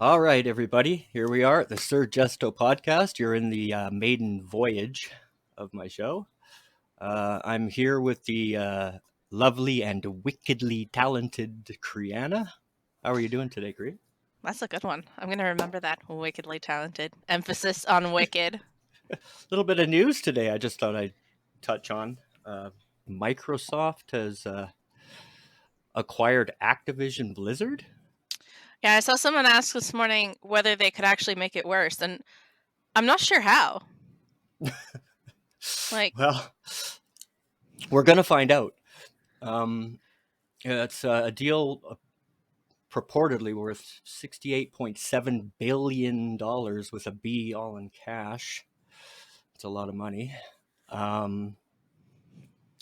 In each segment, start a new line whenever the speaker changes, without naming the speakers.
All right, everybody. Here we are at the SirJesto Podcast. You're in the maiden voyage of my show. I'm here with the lovely and wickedly talented Kriana. How are you doing today, Kri?
That's a good one. I'm going to remember that. Wickedly talented. Emphasis on wicked.
A little bit of news today I just thought I'd touch on. Microsoft has acquired Activision Blizzard.
Yeah, I saw someone ask this morning whether they could actually make it worse, and I'm not sure how.
Well, we're going to find out. It's a deal purportedly worth $68.7 billion with a B, all in cash. It's a lot of money. And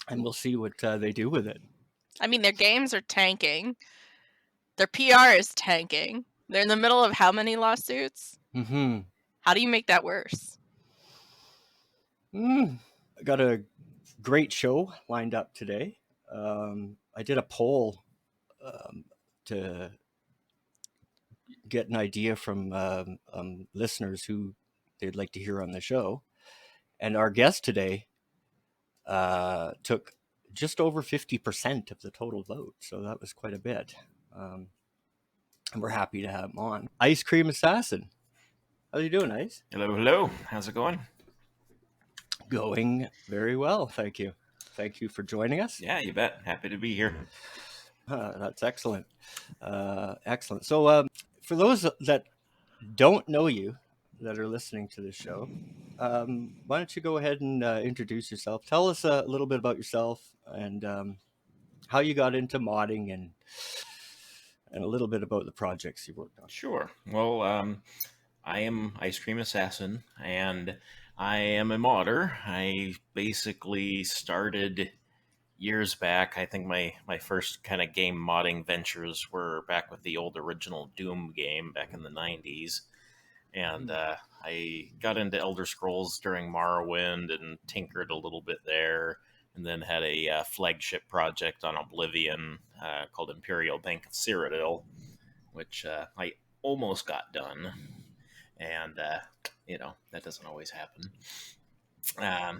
we'll see what they do with it.
I mean, their games are tanking. Their PR is tanking. They're in the middle of how many lawsuits?
Mm-hmm.
How do you make that worse?
I got a great show lined up today. I did a poll to get an idea from listeners who they'd like to hear on the show. And our guest today took just over 50% of the total vote. So that was quite a bit. And we're happy to have him on. Icecreamassassin. How are you doing, Ice?
Hello. How's it going?
Going very well, thank you. Thank you for joining us.
Yeah, you bet. Happy to be here.
That's excellent. Excellent. So for those that don't know you, that are listening to this show, why don't you go ahead and introduce yourself? Tell us a little bit about yourself and how you got into modding and a little bit about the projects you worked on.
Sure. Well, I am Icecreamassassin, and I am a modder. I basically started years back. I think my first kind of game modding ventures were back with the old original Doom game back in the 90s. And I got into Elder Scrolls during Morrowind and tinkered a little bit there, and then had a flagship project on Oblivion called Imperial Bank of Cyrodiil, which I almost got done. And, that doesn't always happen.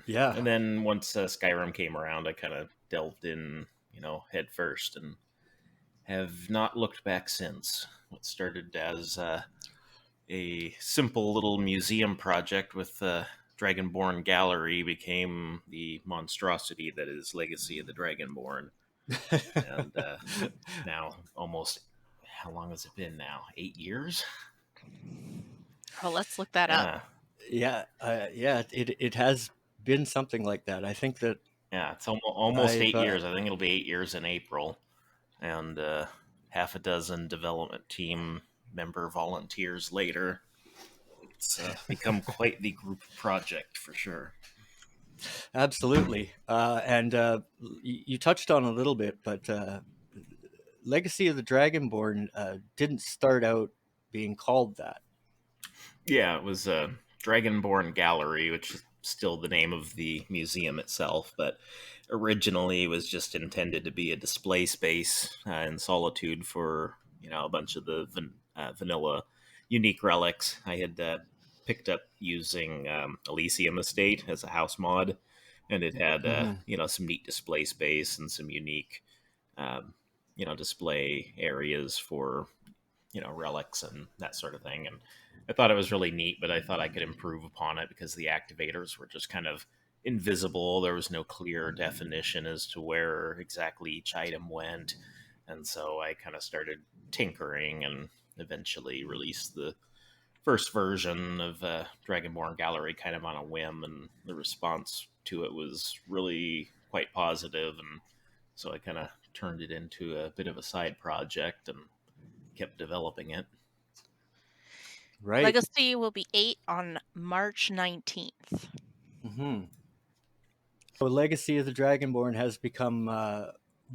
Yeah.
And then once Skyrim came around, I kind of delved in, head first and have not looked back since. What started as a simple little museum project with the Dragonborn gallery became the monstrosity that is Legacy of the Dragonborn. And now almost, how long has it been now? 8 years?
Oh, let's look that up.
Yeah. It has been something like that. I think that.
Yeah, it's almost 8 years. I think it'll be 8 years in April. And half a dozen development team member volunteers later. It's become quite the group project for sure.
Absolutely. And you touched on a little bit, but Legacy of the Dragonborn didn't start out being called that.
Yeah, it was a Dragonborn Gallery, which is still the name of the museum itself, but originally it was just intended to be a display space in Solitude for, a bunch of the vanilla unique relics I had picked up using Elysium Estate as a house mod, and it had some neat display space and some unique display areas for relics and that sort of thing. And I thought it was really neat, but I thought I could improve upon it because the activators were just kind of invisible. There was no clear definition as to where exactly each item went. And so I kind of started tinkering and eventually released the first version of Dragonborn Gallery kind of on a whim, and the response to it was really quite positive, and so I kind of turned it into a bit of a side project and kept developing it.
Right.
Legacy will be 8 on March 19th.
Mm-hmm. So Legacy of the Dragonborn has become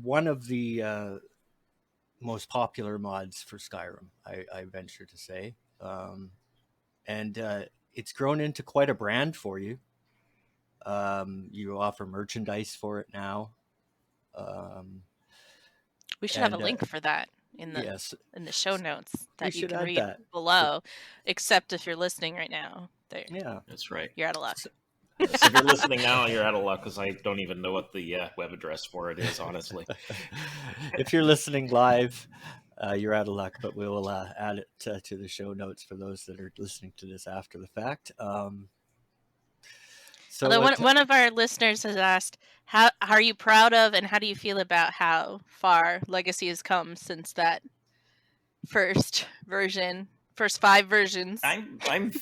one of the most popular mods for Skyrim, I venture to say. And it's grown into quite a brand for you. You offer merchandise for it now.
We should have a link for that in the
Yes,
show notes
we
that you
should
can
add
read
that.
below. Except if you're listening right now, there
Yeah.
That's right.
you're out of luck.
So-
So if you're listening now, you're out of luck because I don't even know what the web address for it is, honestly.
if you're listening live, you're out of luck, but we will add it to the show notes for those that are listening to this after the fact. So
Although one of our listeners has asked, how are you proud of and how do you feel about how far Legacy has come since that first 5 versions?
I'm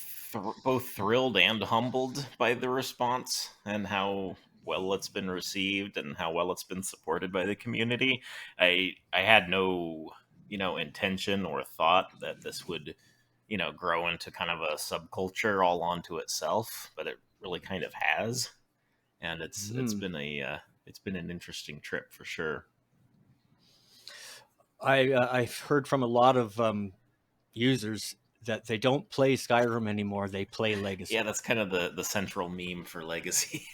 both thrilled and humbled by the response and how well it's been received and how well it's been supported by the community. I had no intention or thought that this would grow into kind of a subculture all onto itself, but it really kind of has, and it's been an interesting trip for sure.
I've heard from a lot of users that they don't play Skyrim anymore; they play Legacy.
Yeah, that's kind of the central meme for Legacy.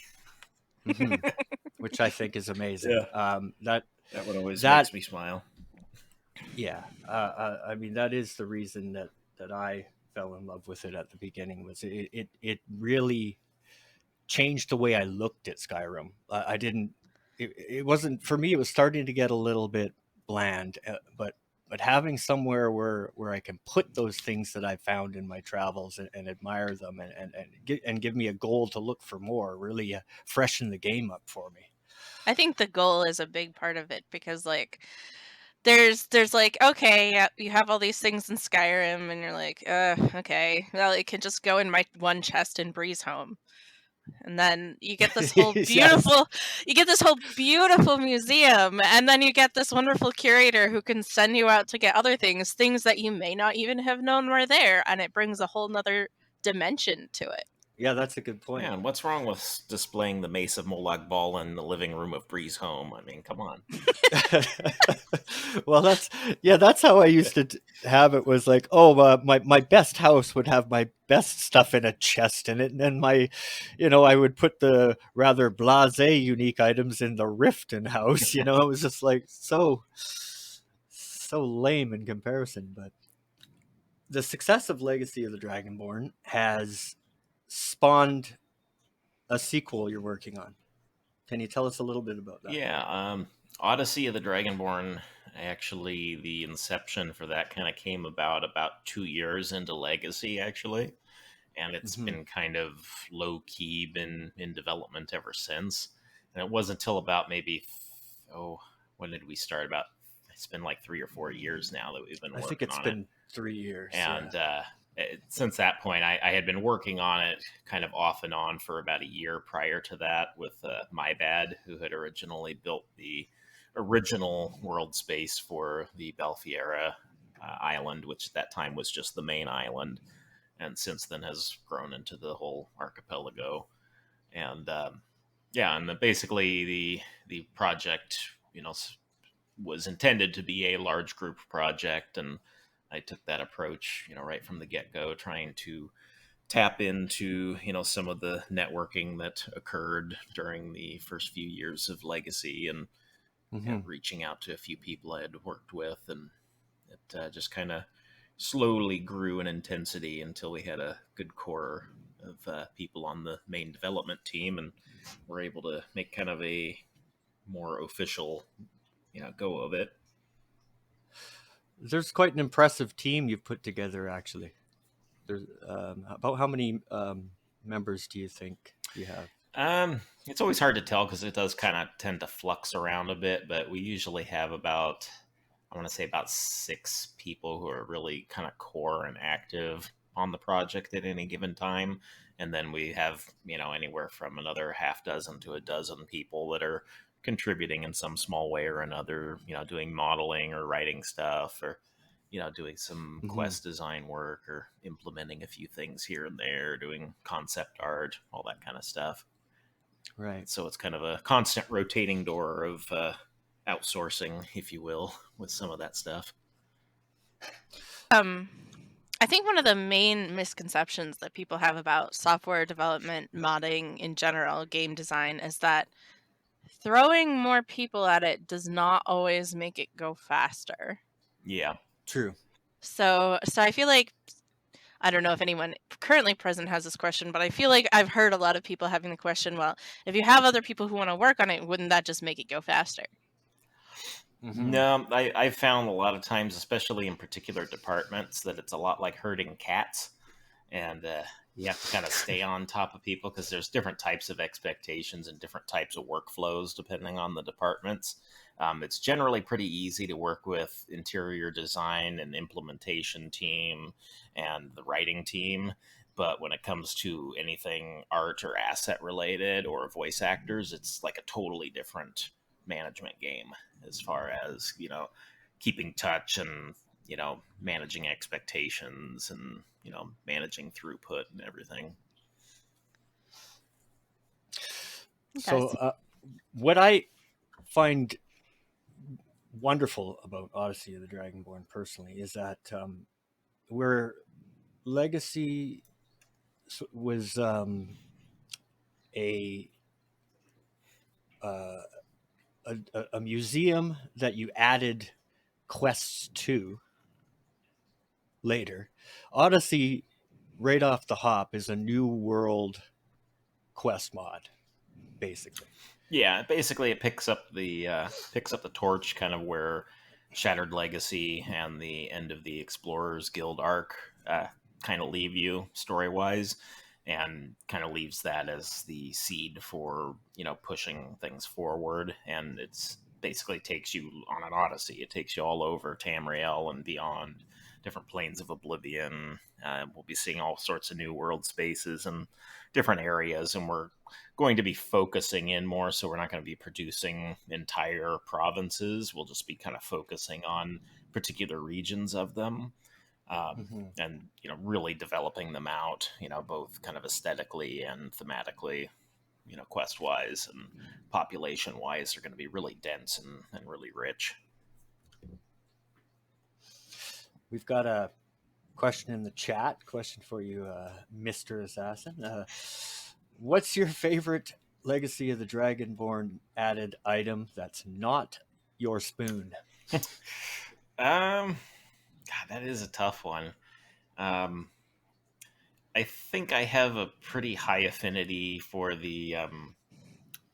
Which I think is amazing.
Yeah.
That
one always makes me smile.
Yeah, I mean that is the reason that I fell in love with it at the beginning. Was it really changed the way I looked at Skyrim. I didn't. It wasn't for me. It was starting to get a little bit bland, but having somewhere where I can put those things that I found in my travels and admire them and give me a goal to look for more really freshen the game up for me.
I think the goal is a big part of it because like there's like, okay, yeah, you have all these things in Skyrim and you're like, okay, well, it can just go in my one chest and breeze home. And then you get this whole beautiful you get this whole beautiful museum, and then you get this wonderful curator who can send you out to get other things that you may not even have known were there, and it brings a whole nother dimension to it.
Yeah, that's a good point.
Yeah, and what's wrong with displaying the Mace of Molag Bal in the living room of Breeze Home? I mean, come on.
Well, that's how I used to have it. Was like, my best house would have my best stuff in a chest in it, and then I would put the rather blasé unique items in the Riften house. It was just like so lame in comparison. But the success of Legacy of the Dragonborn has spawned a sequel you're working on. Can you tell us a little bit about that?
Yeah, Odyssey of the Dragonborn, actually, the inception for that kind of came about 2 years into Legacy, actually. And it's been kind of low-key, been in development ever since. And it wasn't until about maybe, when did we start? It's been like 3 or 4 years now that we've been working on it. I think
it's been 3 years.
And since that point, I had been working on it kind of off and on for about a year prior to that with My Bad, who had originally built the original world space for the Belfiera island, which at that time was just the main island, and since then has grown into the whole archipelago. And basically the project, was intended to be a large group project, and I took that approach, right from the get-go, trying to tap into, some of the networking that occurred during the first few years of Legacy, and reaching out to a few people I had worked with, and it just kind of slowly grew in intensity until we had a good core of people on the main development team, and were able to make kind of a more official, go of it.
There's quite an impressive team you've put together, actually. There's about how many members do you think you have?
It's always hard to tell because it does kind of tend to flux around a bit, but we usually have about 6 people who are really kind of core and active on the project at any given time. And then we have, anywhere from another half dozen to a dozen people that are contributing in some small way or another, doing modeling or writing stuff, or, doing some quest design work, or implementing a few things here and there, doing concept art, all that kind of stuff.
Right.
So it's kind of a constant rotating door of outsourcing, if you will, with some of that stuff.
I think one of the main misconceptions that people have about software development, modding in general, game design, is that throwing more people at it does not always make it go faster.
Yeah.
True.
So I feel like, I don't know if anyone currently present has this question, but I feel like I've heard a lot of people having the question, well, if you have other people who want to work on it, wouldn't that just make it go faster?
No, I've found a lot of times, especially in particular departments, that it's a lot like herding cats. And you have to kind of stay on top of people because there's different types of expectations and different types of workflows depending on the departments. It's generally pretty easy to work with interior design and implementation team and the writing team. But when it comes to anything art or asset related or voice actors, it's like a totally different management game as far as, keeping touch and, managing expectations and, managing throughput and everything.
So what I find wonderful about Odyssey of the Dragonborn personally is that where Legacy was a museum that you added quests to later, Odyssey right off the hop is a new world quest mod, basically.
Yeah, basically it picks up the torch kind of where Shattered Legacy and the end of the Explorers Guild arc kind of leave you story wise, and kind of leaves that as the seed for pushing things forward. And it's basically takes you on an odyssey. It takes you all over Tamriel and beyond, different planes of oblivion. We'll be seeing all sorts of new world spaces and different areas, and we're going to be focusing in more, so we're not going to be producing entire provinces. We'll just be kind of focusing on particular regions of them, and really developing them out, both kind of aesthetically and thematically, quest wise and population wise. They're going to be really dense and really rich.
We've got a question in the chat. Question for you, Mr. Assassin. What's your favorite Legacy of the Dragonborn added item that's not your spoon?
God, that is a tough one. I think I have a pretty high affinity for the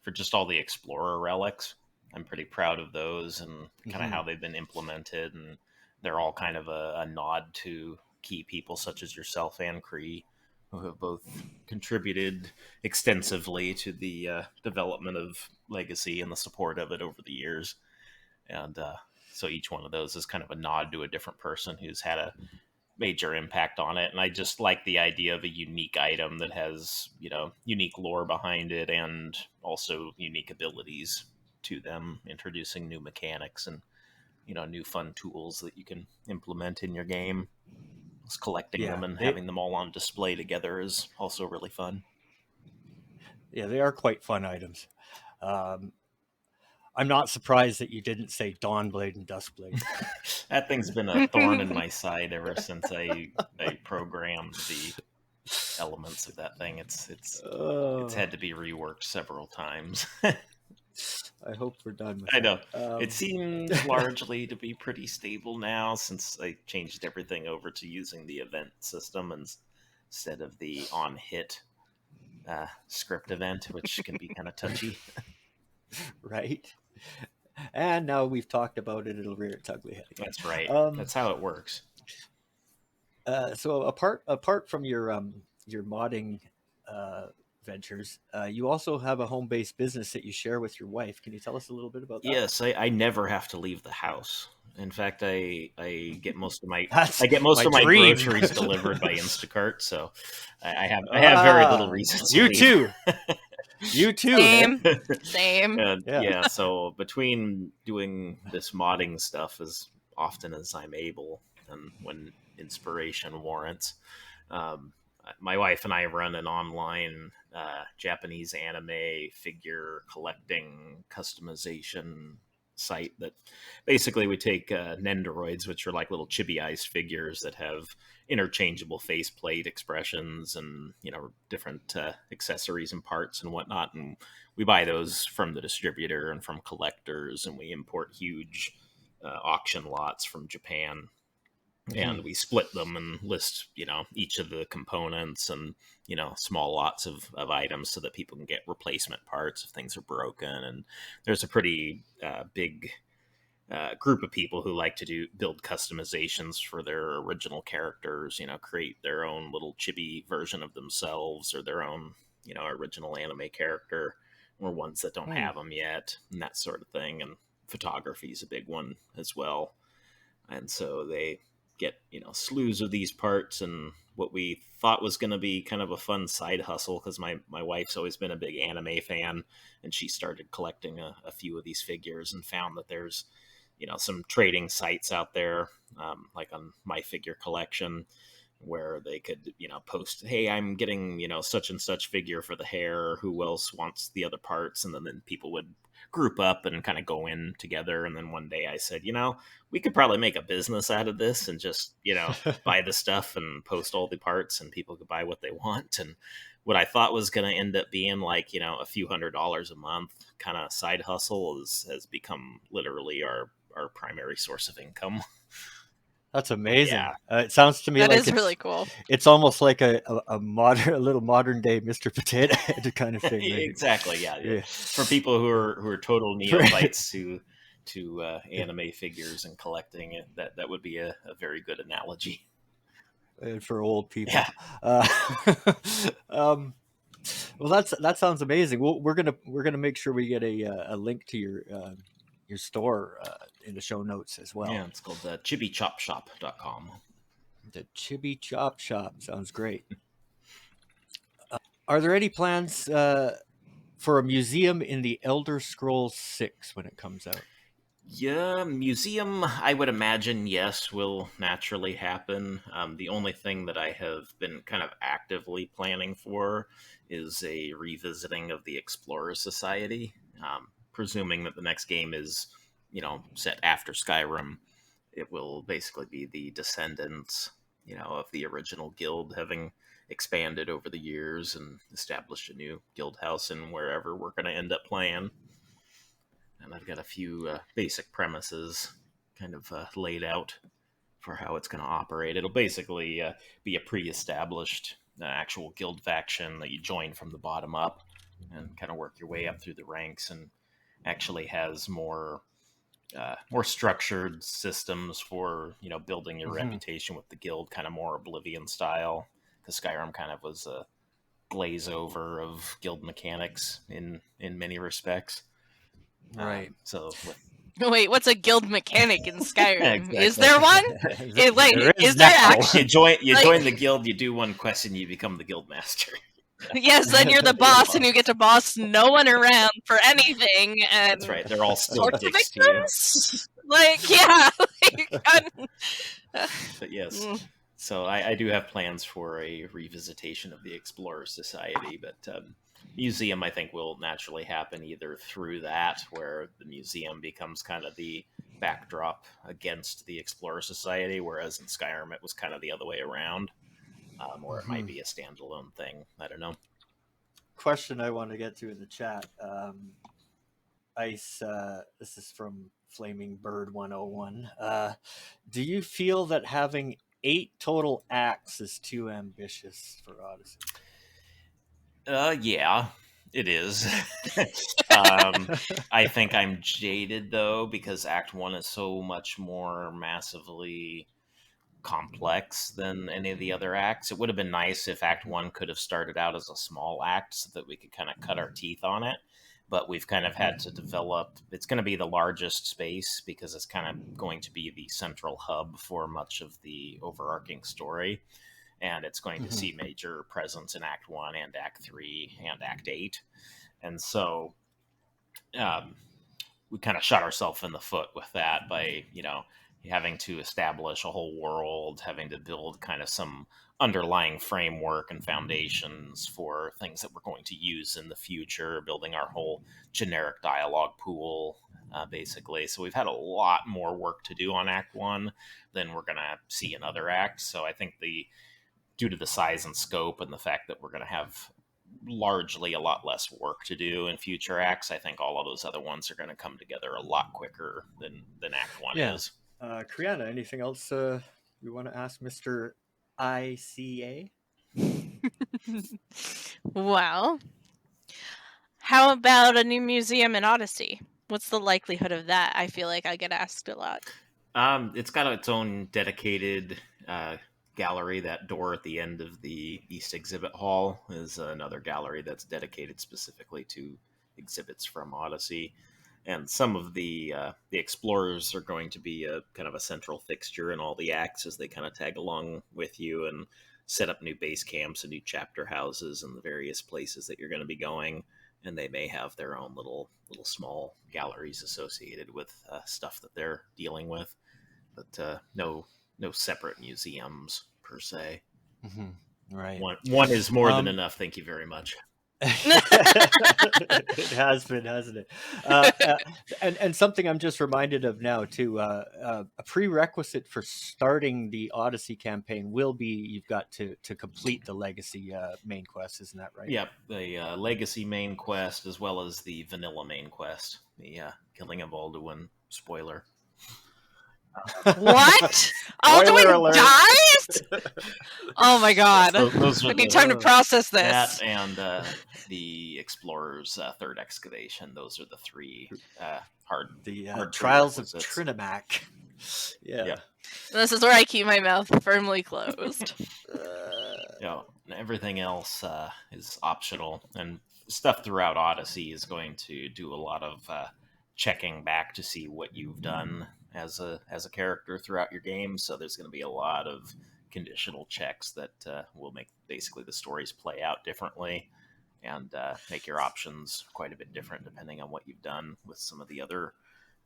for just all the Explorer relics. I'm pretty proud of those and kind of how they've been implemented, and they're all kind of a nod to key people such as yourself and Cree, who have both contributed extensively to the development of Legacy and the support of it over the years. And so each one of those is kind of a nod to a different person who's had a major impact on it. And I just like the idea of a unique item that has, unique lore behind it and also unique abilities to them, introducing new mechanics and, new fun tools that you can implement in your game. Just collecting them and having them all on display together is also really fun.
Yeah, they are quite fun items. I'm not surprised that you didn't say Dawnblade and Duskblade.
That thing's been a thorn in my side ever since I programmed the elements of that thing. It's had to be reworked several times.
I hope we're done with
I know.
that.
It seems largely to be pretty stable now since I changed everything over to using the event system instead of the on-hit script event, which can be kind of touchy.
Right. And now we've talked about it, it'll rear its ugly head again.
That's right. That's how it works.
So apart from your modding ventures, you also have a home-based business that you share with your wife. Can you tell us a little bit about that?
Yes, I never have to leave the house. In fact, I get most of my
dream.
Groceries delivered by Instacart, so I have very little reason to leave.
Too. You too.
Same.
And, yeah. So between doing this modding stuff as often as I'm able and when inspiration warrants, my wife and I run an online Japanese anime figure collecting customization site that basically we take Nendoroids, which are like little chibi-ized figures that have interchangeable faceplate expressions and different accessories and parts and whatnot, and we buy those from the distributor and from collectors, and we import huge auction lots from Japan. And we split them and list, each of the components and, small lots of items so that people can get replacement parts if things are broken. And there's a pretty big group of people who like to build customizations for their original characters, create their own little chibi version of themselves or their own, original anime character, or ones that don't have them yet, and that sort of thing. And photography is a big one as well. And so they get slews of these parts, and what we thought was going to be kind of a fun side hustle, because my wife's always been a big anime fan, and she started collecting a few of these figures and found that there's some trading sites out there, like on My Figure Collection, where they could post, hey, I'm getting such and such figure for the hair, who else wants the other parts, and then people would group up and kind of go in together. And then one day I said, we could probably make a business out of this and just buy the stuff and post all the parts, and people could buy what they want. And what I thought was going to end up being like a few $100s a month kind of side hustle has become literally our primary source of income.
That's amazing. Yeah. It sounds to me
that
like
is really cool.
It's almost like a little modern day Mr. Potato Head kind of thing.
Exactly. Yeah. For people who are total neophytes to anime figures and collecting it, that would be a very good analogy.
And for old people.
Yeah.
Well, that sounds amazing. We're gonna make sure we get a link to your store in the show notes as well.
Yeah, it's called chibichopshop.com.
The Chibi Chop Shop sounds great. Are there any plans for a museum in the Elder Scrolls 6 when it comes out?
Yeah, museum, I would imagine, yes, will naturally happen. The only thing that I have been kind of actively planning for is a revisiting of the Explorer Society. Presuming that the next game is, set after Skyrim, it will basically be the descendants, of the original guild, having expanded over the years and established a new guild house in wherever we're going to end up playing. And I've got a few basic premises kind of laid out for how it's going to operate. It'll basically be a pre-established actual guild faction that you join from the bottom up and kind of work your way up through the ranks, and actually has more structured systems for building your reputation with the guild, kind of more Oblivion style, because Skyrim kind of was a glaze over of guild mechanics in many respects.
Right.
Wait, what's a guild mechanic in Skyrim?
Exactly.
Is there one? Is there actually?
You join the guild, you do one quest, and you become the guild master.
Yes, then you're the boss, and you get to boss no one around for anything. And
that's right. They're all still dicks to you. But yes. So I do have plans for a revisitation of the Explorer Society, but museum, I think, will naturally happen either through that, where the museum becomes kind of the backdrop against the Explorer Society, whereas in Skyrim it was kind of the other way around. Or it might be a standalone thing. I don't know.
Question I want to get to in the chat. Ice, this is from Flaming Bird 101. Do you feel that having 8 total acts is too ambitious for Odyssey?
Yeah, it is. I think I'm jaded, though, because Act 1 is so much more massively complex than any of the other acts. It would have been nice if Act 1 could have started out as a small act so that we could kind of cut our teeth on it. But we've kind of had to develop, it's going to be the largest space because it's kind of going to be the central hub for much of the overarching story. And it's going to see major presence in Act 1 and Act 3 and Act 8. And so we kind of shot ourselves in the foot with that by, having to establish a whole world, having to build kind of some underlying framework and foundations for things that we're going to use in the future, building our whole generic dialogue pool, basically. So we've had a lot more work to do on Act 1 than we're going to see in other acts. So I think due to the size and scope and the fact that we're going to have largely a lot less work to do in future acts. I think all of those other ones are going to come together a lot quicker than Act 1 is.
Kriana, anything else you want to ask Mr. ICA?
Well, how about a new museum in Odyssey? What's the likelihood of that? I feel like I get asked a lot.
It's got its own dedicated gallery. That door at the end of the East Exhibit Hall is another gallery that's dedicated specifically to exhibits from Odyssey. And some of the explorers are going to be a kind of a central fixture in all the acts as they kind of tag along with you and set up new base camps and new chapter houses in the various places that you're going to be going. And they may have their own little small galleries associated with stuff that they're dealing with, but no separate museums per se.
Mm-hmm. Right.
One is more than enough. Thank you very much.
It has been, hasn't it? And something I'm just reminded of now too. A prerequisite for starting the Odyssey campaign will be you've got to complete the Legacy main quest, isn't that right?
Yep, the Legacy main quest as well as the Vanilla main quest, the Killing of Alduin spoiler.
What? Alduin dies? Oh my god! I need time to process this.
That and the Explorer's third excavation. Those are the three hard
Trials of Trinamac. Yeah.
This is where I keep my mouth firmly closed.
Everything else is optional, and stuff throughout Odyssey is going to do a lot of checking back to see what you've done as a character throughout your game. So there's going to be a lot of conditional checks that will make basically the stories play out differently and make your options quite a bit different depending on what you've done with some of the other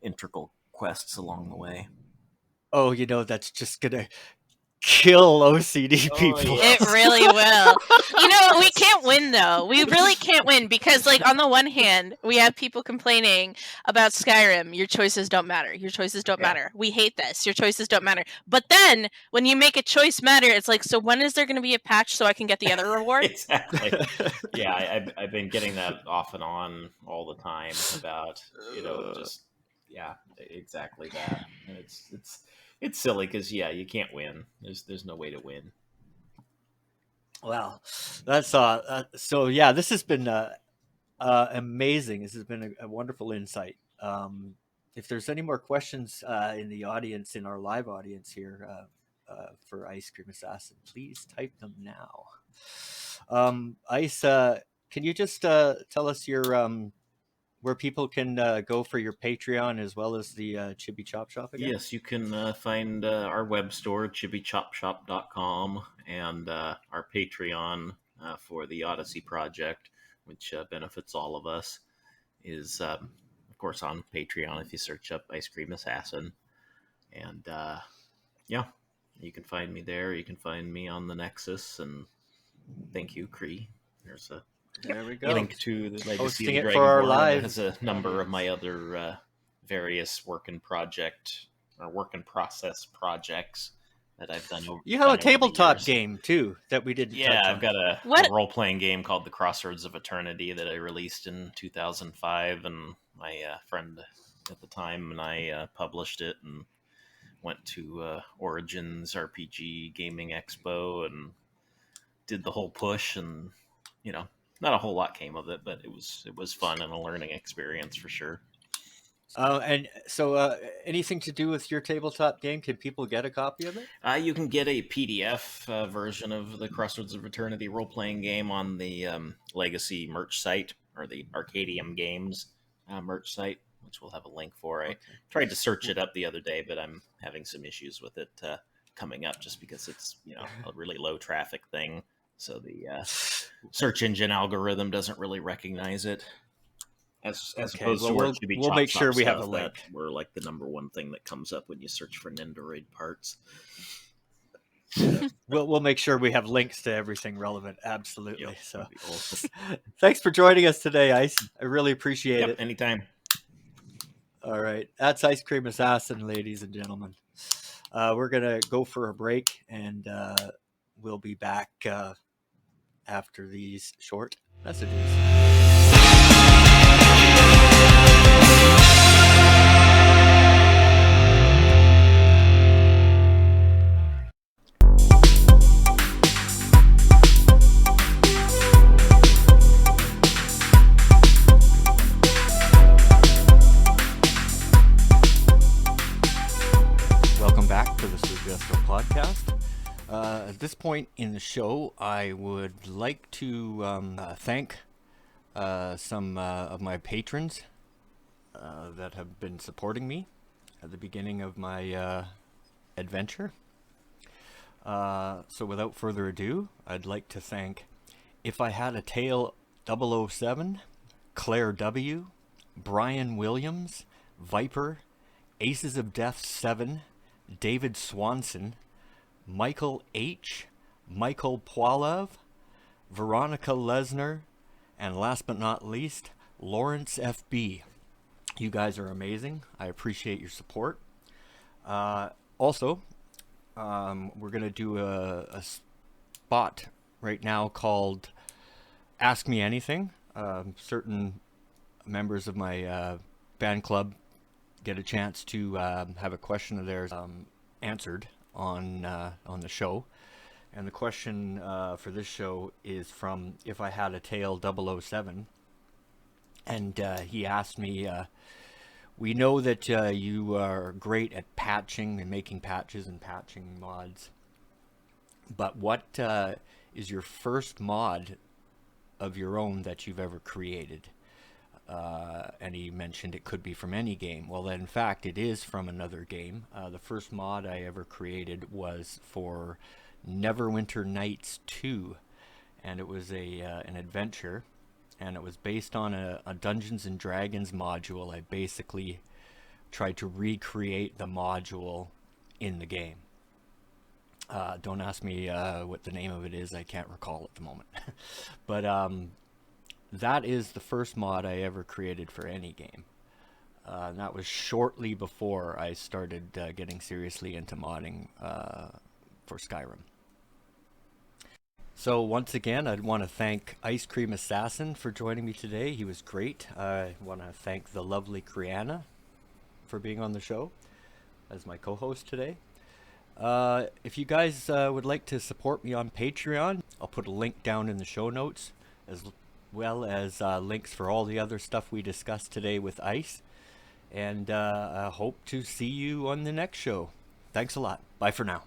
integral quests along the way.
Oh, that's just gonna kill OCD people.
It really will. We can't win though. We really can't win because, on the one hand, we have people complaining about Skyrim. Your choices don't matter. Your choices don't matter. We hate this. Your choices don't matter. But then when you make a choice matter, it's like, so when is there going to be a patch so I can get the other reward?
Exactly. Yeah, I've been getting that off and on all the time about exactly that. And it's silly because you can't win. There's no way to win.
Wow, that's so. Yeah, this has been amazing. This has been a wonderful insight. If there's any more questions in the audience, in our live audience here for Icecreamassassin, please type them now. Ice, can you just tell us your where people can go for your Patreon as well as the Chibi Chop Shop again?
Yes, you can find our web store, chibichopshop.com, and our Patreon for the Odyssey project, which benefits all of us, is, of course, on Patreon if you search up Icecreamassassin. And, you can find me there. You can find me on the Nexus, and thank you, Cree.
There we go.
Link to the Legacy of the Dragonborn.
For our live.
Has a number of my other various work in process projects that I've done over.
You have a tabletop game too that we did.
Yeah, I've got a role playing game called The Crossroads of Eternity that I released in 2005, and my friend at the time and I published it and went to Origins RPG Gaming Expo and did the whole push, and not a whole lot came of it, but it was fun and a learning experience for sure.
And so anything to do with your tabletop game, can people get a copy of it?
You can get a PDF version of the Crossroads of Eternity role-playing game on the Legacy merch site, or the Arcadiam Games merch site, which we'll have a link for. I tried to search it up the other day, but I'm having some issues with it coming up just because it's a really low traffic thing. So the search engine algorithm doesn't really recognize it. As opposed to our Chibi
we'll make sure we have a link.
We're like the number one thing that comes up when you search for Nendoroid parts.
We'll make sure we have links to everything relevant. Absolutely.
Yep,
so
awesome.
Thanks for joining us today, Ice. I really appreciate it.
Anytime.
All right. That's Icecreamassassin, ladies and gentlemen. We're going to go for a break, and we'll be back after these short Messages. Welcome back to the SirJesto Podcast. At this point in the show, I would like to thank some of my patrons that have been supporting me at the beginning of my adventure. So without further ado, I'd like to thank If I Had a Tail 007, Claire W., Brian Williams, Viper, Aces of Death 7, David Swanson, Michael H., Michael Poilov, Veronica Lesnar, and last but not least, Lawrence FB. You guys are amazing. I appreciate your support. Also, we're going to do a spot right now called Ask Me Anything. Certain members of my fan club get a chance to have a question of theirs answered on the show. And the question for this show is from If I Had a Tail 007. And he asked me, we know that you are great at patching and making patches and patching mods. But what is your first mod of your own that you've ever created? And he mentioned it could be from any game. Well, in fact, it is from another game. The first mod I ever created was for Neverwinter Nights 2, and it was an adventure, and it was based on a Dungeons and Dragons module. I basically tried to recreate the module in the game. Don't ask me what the name of it is. I can't recall at the moment. But that is the first mod I ever created for any game. And that was shortly before I started getting seriously into modding for Skyrim. So once again, I'd want to thank Icecreamassassin for joining me today. He was great. I want to thank the lovely Kriana for being on the show as my co-host today. If you guys would like to support me on Patreon, I'll put a link down in the show notes, as well as links for all the other stuff we discussed today with Ice. And I hope to see you on the next show. Thanks a lot. Bye for now.